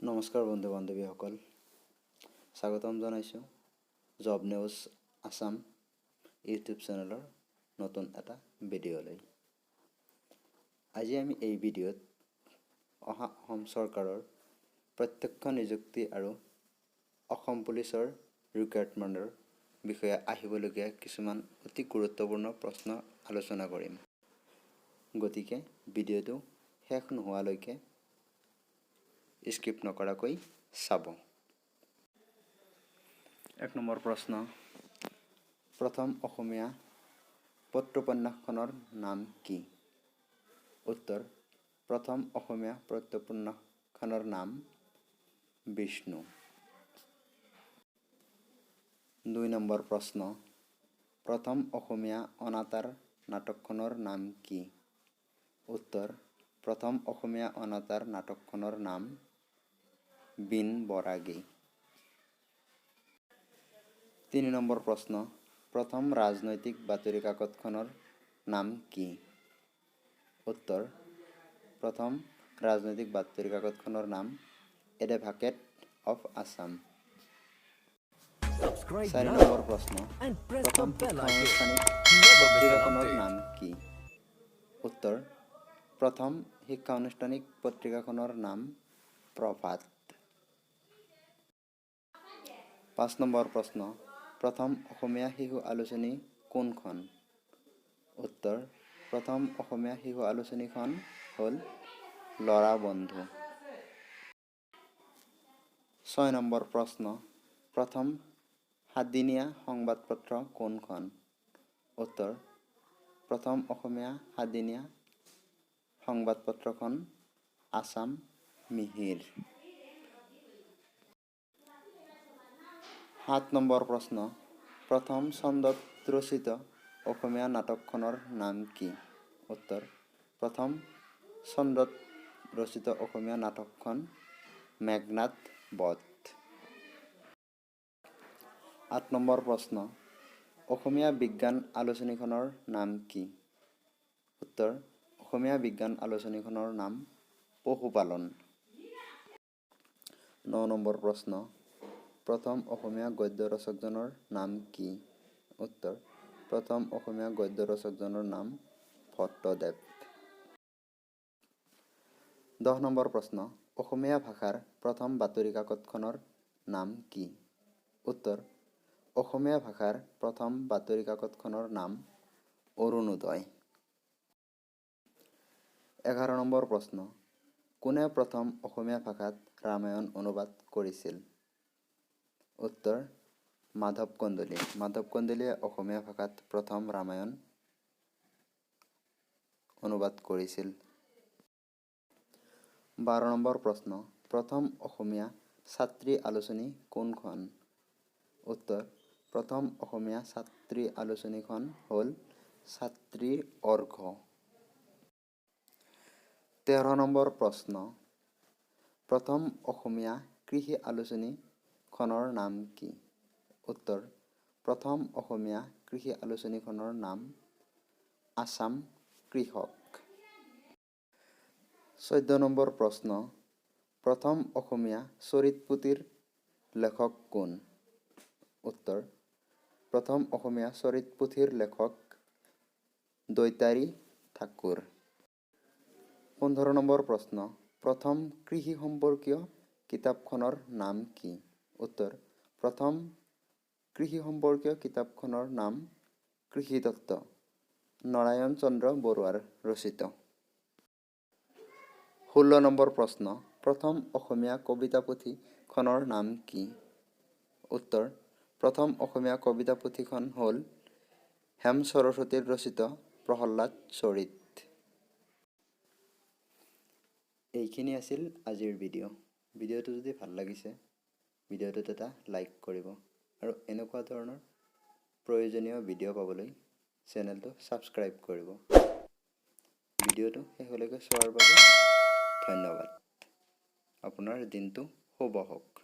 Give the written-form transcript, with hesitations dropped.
নমস্কাৰ বন্ধু বান্ধৱীসকল, স্বাগতম জনাইছোঁ জব নিউজ আসাম ইউটিউব চেনেলৰ নতুন এটা ভিডিঅ'লৈ। আজি আমি এই ভিডিঅ'ত অসম চৰকাৰৰ প্ৰত্যক্ষ নিযুক্তি আৰু অসম পুলিচৰ ৰিক্ৰুইটমেণ্টৰ বিষয়ে আহিবলগীয়া কিছুমান অতি গুৰুত্বপূৰ্ণ প্ৰশ্ন আলোচনা কৰিম। গতিকে ভিডিঅ'টো শেষ নোহোৱালৈকে স্কিপ নকৰাকৈ চাব। ১ নম্বৰ প্ৰশ্ন, প্ৰথম অসমীয়া পত্ৰোপন্যাসখনৰ নাম কি? উত্তৰ, প্ৰথম অসমীয়া পত্ৰোপন্যাসখনৰ নাম বিষ্ণু। ২ নম্বৰ প্ৰশ্ন, প্ৰথম অসমীয়া অনাতাঁৰ নাটকখনৰ নাম কি? উত্তৰ, প্ৰথম অসমীয়া অনাতাঁৰ নাটকখনৰ নাম বিন বৰাগী। ৩ নম্বৰ প্ৰশ্ন, প্ৰথম ৰাজনৈতিক বাতৰি কাকতখনৰ নাম কি? উত্তৰ, প্ৰথম ৰাজনৈতিক বাতৰি কাকতখনৰ নাম এডভোকেট অফ আসাম। ৪ নম্বৰ প্ৰশ্ন, প্ৰথম শিক্ষানুষ্ঠানিক পত্ৰিকাখনৰ নাম কি? উত্তৰ, প্ৰথম শিক্ষানুষ্ঠানিক পত্ৰিকাখনৰ নাম প্ৰভাত। ৫ নম্বৰ প্ৰশ্ন, প্ৰথম অসমীয়া শিশু আলোচনী কোনখন? উত্তৰ, প্ৰথম অসমীয়া শিশু আলোচনীখন হ'ল ল'ৰা বন্ধু। ৬ নম্বৰ প্ৰশ্ন, প্ৰথম ৭দিনীয়া সংবাদপত্ৰ কোনখন? উত্তৰ, প্ৰথম অসমীয়া ৭দিনীয়া সংবাদপত্ৰখন আসাম মিহিৰ। ৭ নম্বৰ প্ৰশ্ন, প্ৰথম চন্দত ৰচিত অসমীয়া নাটকখনৰ নাম কি? উত্তৰ, প্ৰথম চন্দত ৰচিত অসমীয়া নাটকখন মেঘনাদ বধ। ৮ নম্বৰ প্ৰশ্ন, অসমীয়া বিজ্ঞান আলোচনীখনৰ নাম কি? উত্তৰ, অসমীয়া বিজ্ঞান আলোচনীখনৰ নাম পশুপালন। ৯ নম্বৰ প্ৰশ্ন, প্ৰথম অসমীয়া গদ্য ৰচকজনৰ নাম কি? উত্তৰ, প্ৰথম অসমীয়া গদ্য ৰচকজনৰ নাম ভট্টদেৱ। ১০ নম্বৰ প্ৰশ্ন, অসমীয়া ভাষাৰ প্ৰথম বাতৰি কাকতখনৰ নাম কি? উত্তৰ, অসমীয়া ভাষাৰ প্ৰথম বাতৰি কাকতখনৰ নাম অৰুণোদয়। ১১ নম্বৰ প্ৰশ্ন, কোনে প্ৰথম অসমীয়া ভাষাত ৰামায়ণ অনুবাদ কৰিছিল? উত্তৰ, মাধৱ কন্দলী। মাধৱ কন্দলীয়ে অসমীয়া ভাষাত প্ৰথম ৰামায়ণ অনুবাদ কৰিছিল। ১২ নম্বৰ প্ৰশ্ন, প্ৰথম অসমীয়া ছাত্ৰী আলোচনী কোনখন? উত্তৰ, প্ৰথম অসমীয়া ছাত্ৰী আলোচনীখন হ'ল ছাত্ৰী অৰ্ঘ। ১৩ নম্বৰ প্ৰশ্ন, প্ৰথম অসমীয়া কৃষি আলোচনীখনৰ নাম কি? উত্তৰ, প্ৰথম অসমীয়া কৃষি আলোচনীখনৰ নাম আসাম কৃষক। ১৪ নম্বৰ প্ৰশ্ন, প্ৰথম অসমীয়া চৰিত পুথিৰ লেখক কোন? উত্তৰ, প্ৰথম অসমীয়া চৰিত পুথিৰ লেখক দৈতাৰী ঠাকুৰ। ১৫ নম্বৰ প্ৰশ্ন, প্ৰথম কৃষি সম্পৰ্কীয় কিতাপখনৰ নাম কি? উত্তৰ, প্ৰথম কৃষি সম্পৰ্কীয় কিতাপখনৰ নাম কৃষিতত্ত্ব, নাৰায়ণ চন্দ্ৰ বৰুৱাৰ ৰচিত। ১৬ নম্বৰ প্ৰশ্ন, প্ৰথম অসমীয়া কবিতা পুথিখনৰ নাম কি? উত্তৰ, প্ৰথম অসমীয়া কবিতা পুথিখন হ'ল হেম সৰস্বতীৰ ৰচিত প্ৰহ্লাদ চৰিত। এইখিনি আছিল আজিৰ ভিডিঅ'। ভিডিঅ'টো যদি ভাল লাগিছে ভিডিঅ'টোত এটা লাইক কৰিব আৰু এনেকুৱা ধৰণৰ প্ৰয়োজনীয় ভিডিঅ' পাবলৈ চেনেলটো ছাবস্ক্ৰাইব কৰিব। ভিডিঅ'টো শেষলৈকে চোৱাৰ বাবে ধন্যবাদ। আপোনাৰ দিনটো শুভ হওক।